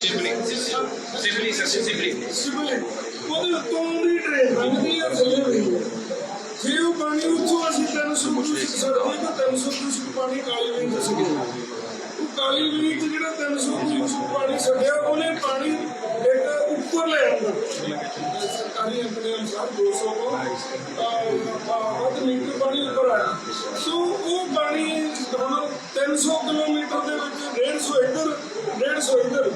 ਸਿਵਲਿੰਗ ਉਹਦੇ ਉੱਤੋਂ ਦੀ ਟ੍ਰੇਨ ਲੰਘਦੀ ਆ ਥੱਲੇ ਵੀ ਜੇ ਉਹ ਪਾਣੀ ਉੱਥੋਂ ਅਸੀਂ 300 ਕਿਊਸਿਕ ਛੱਡਦੇ ਤਾਂ 300 ਕਿਊਸਿਕ ਪਾਣੀ ਕਾਲੀ ਵੇਈ ਚ ਸੀਗੇ। ਉਹ ਕਾਲੀ ਵੇਈ ਚ ਜਿਹੜਾ 300 ਕਿਊਸਿਕ ਪਾਣੀ ਛੱਡਿਆ ਉਹਨੇ ਪਾਣੀ ਇੱਕ ਉੱਪਰ ਲੈ ਆਉਂਦਾ ਸਰਕਾਰੀ ਅੰਕੜੇ ਅਨੁਸਾਰ 200 ਵੱਧ ਮੀਟਰ ਪਾਣੀ ਉੱਪਰ ਆਇਆ। ਸੋ ਉਹ ਪਾਣੀ ਹੁਣ 300 ਕਿਲੋਮੀਟਰ ਦੇ ਵਿੱਚ 150 ਇੱਧਰ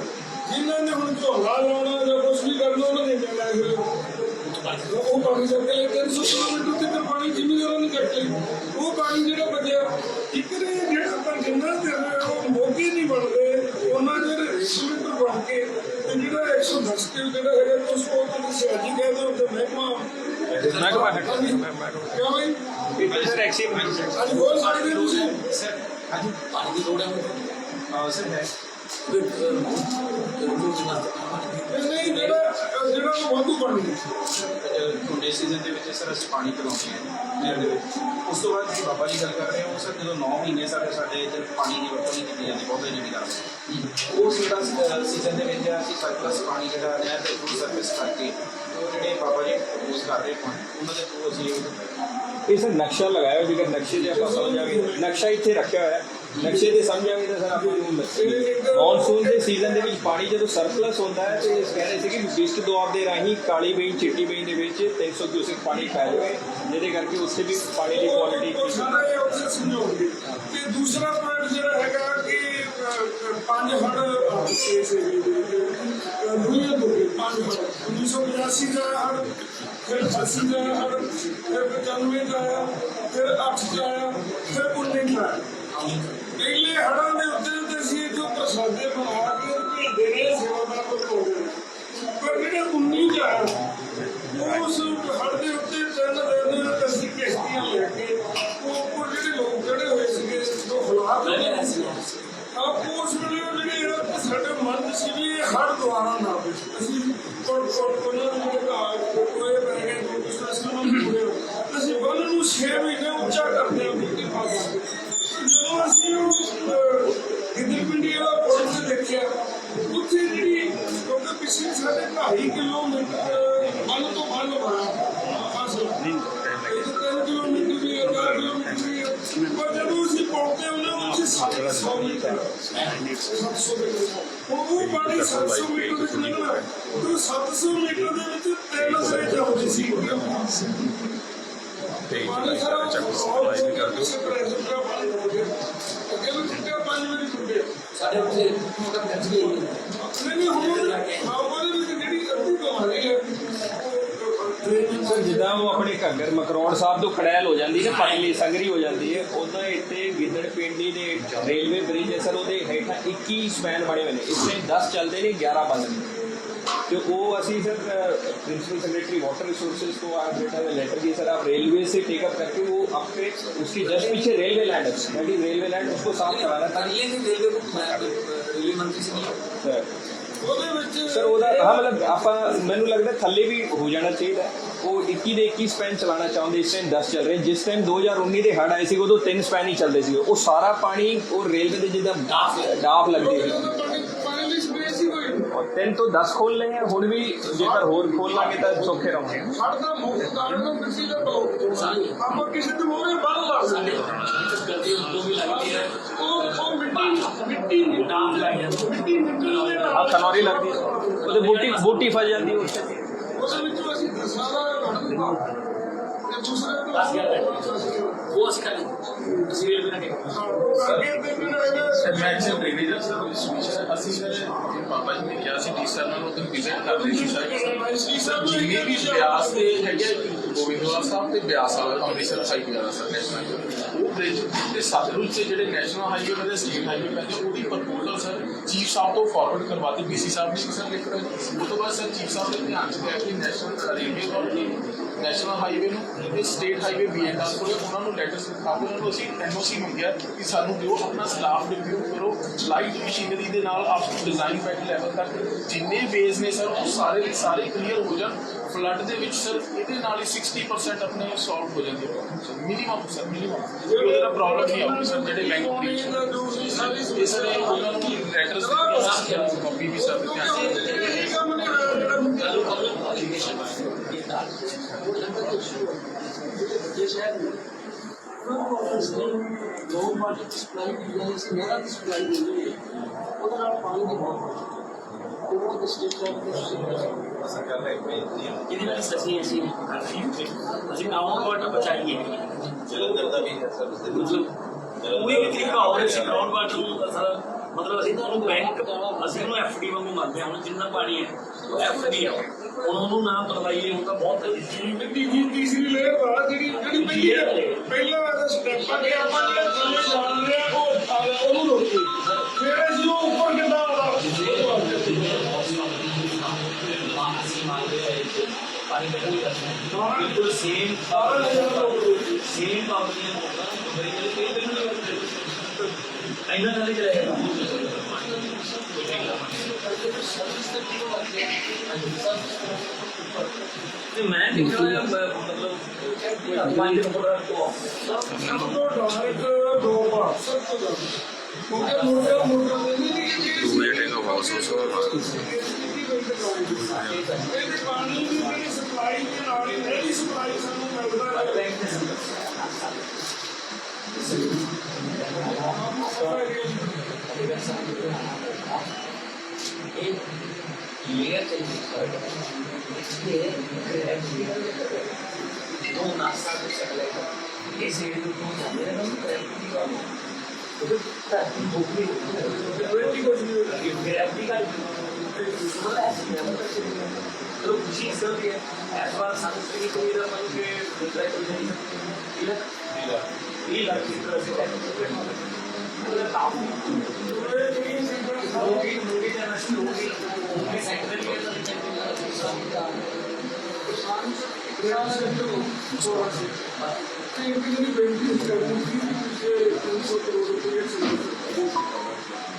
ਜਿਨ੍ਹਾਂ ਨੇ ਹੁਣ ਝੋਨਾ ਲਾਉਣਾ ਜਾਂ ਕੁਛ ਵੀ ਕਰਨਾ ਉਹਨਾਂ ਨੇ ਜਾਣਾ ਫਿਰ ਉਹ ਪਾਣੀ ਚੱਕ ਕੇ 300 ਕਿਲੋਮੀਟਰ ਤੱਕ ਪਾਣੀ ਜ਼ਿਮੀਂਦਾਰਾਂ ਨੇ ਚੱਕ ਲਿਆ। ਉਹ ਪਾਣੀ ਜਿਹੜਾ ਬਚਿਆ ਇੱਕ ਨੇ ਜਿਹੜਾ ਆਪਾਂ ਜਿੰਨਾ ਚਿਰ ਉਹ ਮੋਗੇ ਨਹੀਂ ਬਣਦੇ ਉਹਨਾਂ ਚਿਰ ਰੈਗੂਲੇਟਰ ਬਣ ਕੇ ਤੇ ਜਿਹੜਾ 110 ਕਿਲੋ ਜਿਹੜਾ ਹੈਗਾ ਉਸ ਕੋਲ ਸਿਆਜੀ ਕਹਿੰਦੇ ਉਹ ਮਹਿਕਮਾ ਕਿਉਂ ਬਈ ਸਰ ਐਕਸੀਡੈਂਟ ਅੱਜ ਬੋਲ ਸਕਦੇ ਤੁਸੀਂ ਸਰ ਹਾਂਜੀ ਪਾਣੀ ਦੀ ਲੋੜ ਹੈ ਸਰ ਹੈ ਨਹੀਂ ਜਿਹੜਾ ਵਾਧੂ ਪਾਣੀ ਝੋਨੇ ਸੀਜ਼ਨ ਦੇ ਵਿੱਚ ਸਰ ਅਸੀਂ ਪਾਣੀ ਪਿਲਾਉਂਦੇ ਹਾਂ ਨਹਿਰ ਦੇ ਵਿੱਚ। ਉਸ ਤੋਂ ਬਾਅਦ ਬਾਬਾ ਜੀ ਗੱਲ ਕਰ ਰਹੇ ਹੋ ਸਰ ਜਦੋਂ 9 ਮਹੀਨੇ ਸਾਡੇ ਇੱਧਰ ਪਾਣੀ ਦੀ ਵਰਤੋਂ ਨਹੀਂ ਕੀਤੀ ਜਾਂਦੀ ਬਹੁਤੇ ਜਿਹੜੀ ਗੱਲ ਉਹ ਜਿਹੜਾ ਸੀਜ਼ਨ ਦੇ ਵਿੱਚ ਅਸੀਂ ਸਰਪਲਸ ਪਾਣੀ ਜਿਹੜਾ ਨਹਿਰ ਦੇ ਥਰੂ ਸਰਵਿਸ ਕਰਕੇ ਉਹ ਜਿਹੜੇ ਬਾਬਾ ਜੀ ਯੂਜ਼ ਕਰ ਰਹੇ ਪਾਣੀ ਉਹਨਾਂ ਦੇ ਥਰੂ ਅਸੀਂ ਇਹ ਸਰ ਨਕਸ਼ਾ ਲਗਾਇਆ ਜੇਕਰ ਨਕਸ਼ੇ 'ਤੇ ਆਪਾਂ ਸਮਝਾਂਗੇ ਨਕਸ਼ਾ ਇੱਥੇ ਰੱਖਿਆ ਹੋਇਆ ਨਕਸ਼ੇ 'ਤੇ ਸਮਝਾਂਗੇ ਤਾਂ ਸਰ ਆਪਾਂ ਮੌਨਸੂਨ ਦੇ ਸੀਜ਼ਨ ਦੇ ਵਿੱਚ ਪਾਣੀ ਜਦੋਂ ਸਰਪਲਸ ਹੁੰਦਾ ਹੈ ਤੇ ਕਹਿ ਰਹੇ ਸੀ ਕਿ ਬਿਸਟ ਦੁਆਬ ਦੇ ਰਾਹੀਂ ਕਾਲੀ ਬੇਈ ਚਿੱਟੀ ਬੇਈ ਦੇ ਵਿੱਚ 300 ਕਿਊਸਿਕ ਪਾਣੀ ਫੈਲ ਜਾਵੇ ਜਿਹਦੇ ਕਰਕੇ ਉੱਥੇ ਵੀ ਪਾਣੀ ਦੀ ਕੁਆਲਿਟੀ ਸਾਰਾ ਇਹ ਉੱਥੇ ਸਮਝਾਉਂਗੇ। ਤੇ ਦੂਸਰਾ ਪੁਆਇੰਟ ਜਿਹੜਾ ਹੈਗਾ ਕਿ 5 ਹੜ੍ਹ ਕੇਸ ਦੁਨੀਆ ਤੋਂ 5 ਹੜ੍ਹ 1985 ਦਾ ਹੜ੍ਹ ਫਿਰ 80 ਦਾ ਹੜ੍ਹ ਫਿਰ 95 ਦਾ ਆਇਆ ਫਿਰ 8 ਦਾ ਆਇਆ ਫਿਰ 19 ਦਾ ਆਇਆ। ਪਹਿਲੇ ਹੜ੍ਹਾਂ ਦੇ ਉੱਤੇ ਅਸੀਂ ਜੋ ਪ੍ਰਸਾਦੇ ਬਣਾ ਕੇ ਭੇਜਦੇ ਰਹੇ ਸੇਵਾਦਾਰ ਕੋਲ ਪਾਉਂਦੇ ਨੇ ਪਰ ਜਿਹੜੇ 19 ਦਾ ਆਇਆ ਉਸ ਹੜ੍ਹ ਦੇ ਉੱਤੇ 3 ਦਿਨ ਅਸੀਂ ਕਿਸ਼ਤੀਆਂ ਲੈ ਕੇ ਉਹ ਜਿਹੜੇ ਲੋਕ ਚੜੇ ਹੋਏ ਸੀਗੇ ਜੋ ਹਾਲਾਤ ਉਸ ਵੇਲੇ ਜਿਹੜੇ ਸਾਡੇ ਮਨ ਸੀ ਵੀ ਇਹ ਹੜ੍ਹ ਦੁਆਰਾ ਨਾ ਆਵੇ ਅਸੀਂ ਉਹਨਾਂ ਦੇ ਜਿਹੜੇ ਕੋਏ ਪੈ ਗਏ ਅਸੀਂ ਬੰਨ ਨੂੰ 6 ਮਹੀਨੇ ਉੱਚਾ ਕਰਦੇ ਹਾਂ ਉਹਦੀ ਕਿਰਪਾ ਕਰਕੇ। ਜਦੋਂ ਅਸੀਂ ਗਿੱਦੜ ਪਿੰਡੀ ਵਾਲਾ ਪੁਲ ਤੇ ਦੇਖਿਆ ਉੱਥੇ ਜਿਹੜੀ ਕਿਉਂਕਿ ਪਿੱਛੇ ਸਾਡੇ 2.5 ਕਿਲੋਮੀਟਰ ਬੰਨ ਤੋਂ ਬੰਨ ਬਣਾਇਆ ਫਾਸਲਾ 3 ਕਿਲੋਮੀਟਰ ਵੀ 4 ਕਿਲੋਮੀਟਰ ਵੀ ਪਰ ਜਦੋਂ ਅਸੀਂ ਪਹੁੰਚਦੇ ਉਹਨਾਂ ਉੱਥੇ 700 ਮੀਟਰ 700 ਮੀਟਰ ਉਹ ਪਾਣੀ 700 ਮੀਟਰ ਵਿੱਚ ਨਿਕਲਣਾ ਤੇ 700 ਮੀਟਰ ਦੇ ਵਿੱਚ 3 ਸਰੇ ਜਾਂਦੇ ਸੀ ਪਾਣੀ ਸਾਰਾ ਸਪਲਾਈ ਵੀ ਕਰ ਦਿਓ ਪਾਣੀ ਹੋ ਗਿਆ ਅੱਗੇ ਵੀ ਟੁੱਟਿਆ 5 ਵਾਰੀ ਟੁੱਟਿਆ ਸਾਡੇ ਉੱਥੇ ਮੋਟਰ ਖਰਚ ਗਈ ਨਹੀਂ ਹੁਣ ਉਹਦੇ ਵਿੱਚ ਜਿਹੜੀ ਅੱਧੀ ਬਿਮਾਰੀ ਹੈ ਸਰ ਜਿੱਦਾਂ ਉਹ ਆਪਣੇ ਘੱਗਰ ਮਕਰੋੜ ਸਾਹਿਬ ਤੋਂ ਖੜੈਲ ਹੋ ਜਾਂਦੀ ਨਾ ਪਤਲੀ ਸੰਗਰੀ ਹੋ ਜਾਂਦੀ ਹੈ ਉੱਦਾਂ ਇੱਥੇ ਗਿੱਦੜ ਪਿੰਡੀ ਦੇ ਰੇਲਵੇ ਬ੍ਰਿਜ ਹੈ ਸਰ ਉਹਦੇ ਹੇਠਾਂ 21 ਸਪੈਨ ਬਣੇ ਹੋਏ ਨੇ ਇਸ ਤੇ 10 ਚੱਲਦੇ ਨੇ 11 ਬੰਦ ਨੇ तो वो असी sir principal secretary water resources को बेटा लेटर दी सर आप रेलवे से टेकअप करके वो आपके उसकी जस्ट पीछे रेलवे लैंड है दैट इज रेलवे लैंड उसको साफ कराना था रेलवे मंत्री से सर सर ਉਹਦਾ ਹਾਂ ਮਤਲਬ ਆਪਾਂ ਮੈਨੂੰ ਲੱਗਦਾ ਥੱਲੇ ਵੀ ਹੋ ਜਾਣਾ ਚਾਹੀਦਾ ਉਹ 21 ਦੇ 21 ਸਪੈਨ ਚਲਾਉਣਾ ਚਾਹੁੰਦੇ ਇਸ ਟਾਈਮ 10 ਚੱਲ ਰਹੇ ਜਿਸ ਟਾਈਮ 2019 ਦੇ ਹੜ੍ਹ ਆਏ ਸੀ ਉਦੋਂ 3 ਸਪੈਨ ਹੀ ਚੱਲਦੇ ਸੀ ਉਹ ਸਾਰਾ ਪਾਣੀ ਉਹ ਰੇਲਵੇ ਦੇ ਜਿੱਦਾਂ ਡਾਫ ਲੱਗਦੀ ਹੈ 3 ਤੋਂ 10 ਖੋਲ ਲਏ हैं ਹੁਣ ਵੀ ਜੇਕਰ ਹੋਰ ਖੋਲ ਲਾਂਗੇ ਤਾਂ ਸੌਖੇ ਰਹੋਗੇ ਹੜ ਦਾ ਮੁੱਖ ਕਾਰਨ ਕਿਸੇ ਦਾ ਆਪਾਂ ਕਿਸੇ ਤੋਂ ਮੋਰੇ ਬੰਨ ਲਾ ਸਕਦੇ ਉਹ ਮਿੱਟੀ ਨਾਮ ਲੱਗ ਜਾਂਦਾ ਮਿੱਟੀ ਨਿਕਲਦੇ ਆ ਖਨੌਰੀ ਲੱਗਦੀ ਉਹਦੇ ਬੂਟੀ ਫਸ ਜਾਂਦੀ ਉਹਦੇ ਵਿੱਚੋਂ ਅਸੀਂ ਸਾਰਾ ਹੜ ਤੇ ਦੂਸਰੇ वो ਅਸੀਂ ਕਰ ਅਸੀਂ ਰੇਲਵੇ ਨਾਲ ਅਸੀਂ ਬਾਬਾ ਜੀ ਨੇ ਕਿਹਾ ਸੀ ਟੀਚਰ ਨਾਲ ਉਹ ਵਿਜ਼ਿਟ ਕਰਦੇ ਸੀ ਸਰ ਜਿੰਨੇ ਵੀ ਬਿਆਸ ਦੇ ਹੈਗੇ ਗੋਬਿੰਦਵਾਲ ਸਾਹਿਬ ਤੇ ਬਿਆਸ ਵਾਲਾ ਅੰਮ੍ਰਿਤਸਰ ਹਾਈਵੇ ਵਾਲਾ ਸਰ ਨੈਸ਼ਨਲ ਉਹ ਬ੍ਰਿਜ ਤੇ ਸਤਲੁਜ ਤੇ ਜਿਹੜੇ ਨੈਸ਼ਨਲ ਹਾਈਵੇ ਵਾਲੇ ਸਟੇਟ ਹਾਈਵੇ ਪੈਂਦੇ ਉਹਦੀ ਪ੍ਰਪੋਜ਼ਲ ਸਰ ਚੀਫ ਸਾਹਿਬ ਤੋਂ ਫਾਰਵਰਡ ਕਰਵਾਤੀ ਬੀਸੀ ਸਾਹਿਬ ਨੇ ਸਰ ਲਿਖ ਰਹੇ ਉਸ ਤੋਂ ਬਾਅਦ ਸਰ ਚੀਫ ਸਾਹਿਬ ਦੇ ਧਿਆਨ 'ਚ ਲਿਆ ਕਿ national railway authority national highway ਨੂੰ ਤੇ ਸਟੇਟ ਹਾਈਵੇ BNR ਕੋਲ ਉਹਨਾਂ ਨੂੰ ਲੈਟਰਸ ਲਿਖਾ ਕੇ ਉਹਨਾਂ ਨੂੰ ਅਸੀਂ NOC ਮੰਗਿਆ ਕਿ ਸਾਨੂੰ ਦਿਓ ਆਪਣਾ ਸਟਾਫ ਰਿਵਿਊ ਕਰੋ ਲਾਈਟ ਮਸ਼ੀਨਰੀ ਦੇ ਨਾਲ ਆਪ ਡਿਜ਼ਾਈਨ ਬੈਡ ਲੈਵਲ ਤੱਕ ਜਿੰਨੇ ਬੇਸ ਨੇ ਸਰ ਉਹ ਸਾਰੇ ਦੇ ਸਾਰੇ ਕਲੀਅਰ ਹੋ ਜਾਣ ਫਲੱਡ ਦੇ ਵਿੱਚ ਸਰ ਇਹਦੇ ਨਾਲ ਹੀ 60% अपने सॉल्व हो जाती है मिनिमम सर मिनिमम ਉਹਦੇ ਨਾਲ ਪ੍ਰੋਬਲਮ ਨਹੀਂ ਆਉਂਦੀ ਸਰ ਜਿਹੜੇ ਬੈਂਕ ਬ੍ਰੀਚ ਇਸ ਲਈ ਉਹਨਾਂ ਨੂੰ ਲੈਟਰਸ ਕਾਪੀ ਵੀ ਸਰ ਇਹ ਕੰਮ ਨਹੀਂ ਹੋਇਆ ਜਿਹੜਾ लोग वाटर की सप्लाई की जाए से नहर की सप्लाई दी गई है उधर आप पानी की बहुत वो तो स्टेट लेवल ਇਹਦੇ ਨਾਲ ਸੱਚੀ ਅਸੀਂ ਕਰ ਰਹੇ ਹਾਂ ਅਸੀਂ ਗਰਾਊਂਡ ਵਾਟਰ ਬਚਾਈਏ ਜਲੰਧਰ ਦਾ ਵੀ ਹੈ ਸਰ ਮਤਲਬ ਕੋਈ ਵੀ ਤਰੀਕਾ ਹੋਵੇ ਅਸੀਂ ਗਰਾਊਂਡ ਵਾਟਰ ਨੂੰ ਸਰ ਮਤਲਬ ਅਸੀਂ ਤਾਂ ਉਹਨੂੰ ਬੈਂਕ ਅਸੀਂ ਉਹਨੂੰ ਐਫਡੀ ਵਾਂਗੂ ਮੰਨਦੇ ਹਾਂ ਹੁਣ ਜਿੰਨਾ ਪਾਣੀ ਹੈ ਉਹ ਐਫਡੀ ਆ ਹੁਣ ਉਹਨੂੰ ਨਾ ਪਰਵਾਈਏ ਹੁਣ ਤਾਂ ਬਹੁਤ ਤੀਸਰੀ ਲੇਅਰ ਵਾ ਜਿਹੜੀ ਪਹਿਲਾਂ ਵਾਲਾ ਸਟੈਪ ਆ ਕਿ ਆਪਾਂ ਜਿਹੜਾ ਥੱਲੇ ਜਾਣਦੇ ਆ ਉਹਨੂੰ ਰੋਕੀ ਫਿਰ ਅਸੀਂ ਉਹ ਉੱਪਰ ਕਿੱਦਾਂ ਆਉਂਦਾ ਪਾਣੀ ਬਚਾਉਣ ਬਿਲਕੁਲ ਸੇਮ ਕੰਪਨੀਆਂ ਇਹਨਾਂ ਨਾਲ ਹੀ ਚਲਾਏਗਾ ਤੇ ਮੈਂ ਦੇਖਿਆ ਮਤਲਬ ਪੰਜ ਪ੍ਰੋਡਕਟ ਤੋਂ ਸਭ ਤੋਂ ਡਾਇਰੈਕਟ ਦੋ ਪਾਸ ਸਭ ਤੋਂ ਜ਼ਿਆਦਾ ਕਿਉਂਕਿ ਮੁਰਗਾ ਦੇ ਨਹੀਂ ਕਿ waiting of also so ਇਹਦੇ ਪਾਣੀ ਦੀ ਜਿਹੜੀ ਸਪਲਾਈ ਦੇ ਨਾਲ ਹੀ ਨਹਿਰੀ ਸਪਲਾਈ ਸਾਨੂੰ ਮਿਲਦਾ ਹੈ लेयर चाहिए दो नाश्ता कर सकते हैं इस एरिया को जाने ना ग्रेविटी का तो खुशी सर है एज फार संस्कृति को इधर मन के दूसरा कोई नहीं ये लड़की तरह से अगर काम लोगी जाना लोगी सेंट्रल के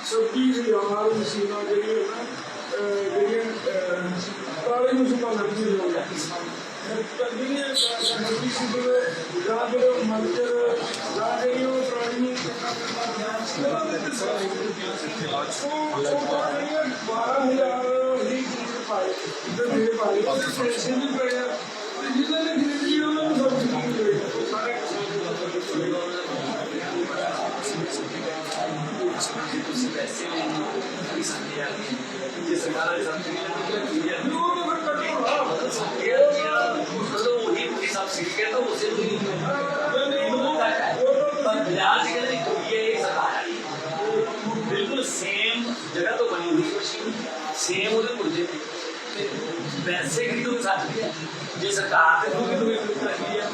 छब्बीस हजार मशीन काले मशीन लगी मल्चर बारह हजार ही पाए पैसे भी पड़े जिन्होंने खरीदी उन्होंने सब सारे पैसे सरकार बिल्कुल सेम जगह तो बनी हुई मशीन सेम ਉਹਦੇ ਪੁਰਜੇ ਤੇ ਪੈਸੇ ਖਰੀਦੋ ਸਾਥ ਵੀ ਜੇ ਸਰਕਾਰ ਦੇ ਕੋਈ ਵੀ ਰੱਖੀ ਹੈ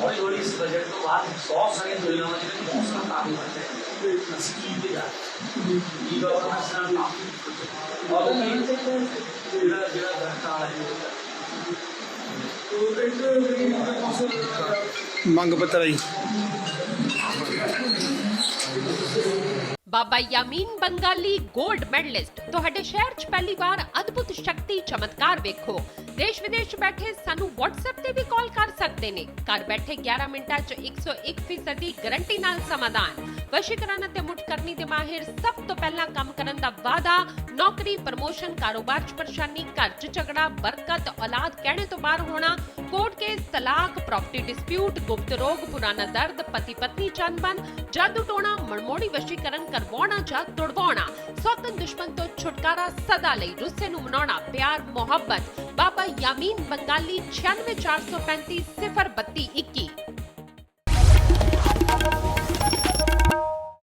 हौली इस बजट तो बाद बहुत सारी दुनिया में बहुत सारा काम करते हैं ਮੰਗ ਪੱਤਰ ਆਈ ਬਾਬਾ ਯਾਮੀਨ ਬੰਗਾਲੀ 골ਡ ਮੈਡਲਿਸਟ ਤੁਹਾਡੇ ਸ਼ਹਿਰ 'ਚ ਪਹਿਲੀ ਵਾਰ ਅਦਭੁਤ ਸ਼ਕਤੀ ਚਮਤਕਾਰ ਵੇਖੋ। ਦੇਸ਼ ਵਿਦੇਸ਼ ਬੈਠੇ ਸਾਨੂੰ WhatsApp ਤੇ ਵੀ ਕਾਲ ਕਰ ਸਕਦੇ ਨੇ। ਘਰ ਬੈਠੇ 11 ਮਿੰਟਾਂ 'ਚ 101% ਦੀ ਗਾਰੰਟੀ ਨਾਲ ਸਮਾਧਾਨ। ਵਸ਼ੀਕਰਨ ਅਤੇ ਮੁਠਕਰਨੀ ਦੇ ਮਾਹਿਰ ਸਭ ਤੋਂ ਪਹਿਲਾਂ ਕੰਮ ਕਰਨ ਦਾ ਵਾਅਦਾ। ਨੌਕਰੀ, ਪ੍ਰਮੋਸ਼ਨ, ਕਾਰੋਬਾਰ 'ਚ ਪਰੇਸ਼ਾਨੀ, ਘਰ 'ਚ ਝਗੜਾ, ਬਰਕਤ, ਔਲਾਦ ਕਹਿਣੇ ਤੋਂ ਬਾਹਰ ਹੋਣਾ, ਕੋਰਟ ਕੇਸ, ਤਲਾਕ, ਪ੍ਰਾਪਰਟੀ ਡਿਸਪਿਊਟ, ਗੁਪਤ ਰੋਗ, ਪੁਰਾਣਾ ਦਰਦ, ਪਤੀ ਪਤਨੀ ਚੰਬਨ, ਜਾਦੂ ਟੋਣਾ, ਮਨਮੋੜੀ ਵਸ਼ੀਕਰਨ ਕਰਵਾਉਣਾ ਜਾਂ ਤੁੜਵਾਉਣਾ, ਸੌਤਨ ਦੁਸ਼ਮਣ ਤੋਂ ਛੁਟਕਾਰਾ, ਸਦਾ ਲਈ ਰੁੱਸੇ ਨੂੰ ਮਨਾਉਣਾ, ਪਿਆਰ, ਮੁਹੱਬਤ। ਬਾਬਾ ਯਾਮੀਨ ਬੰਗਾਲੀ 96 435 032 21।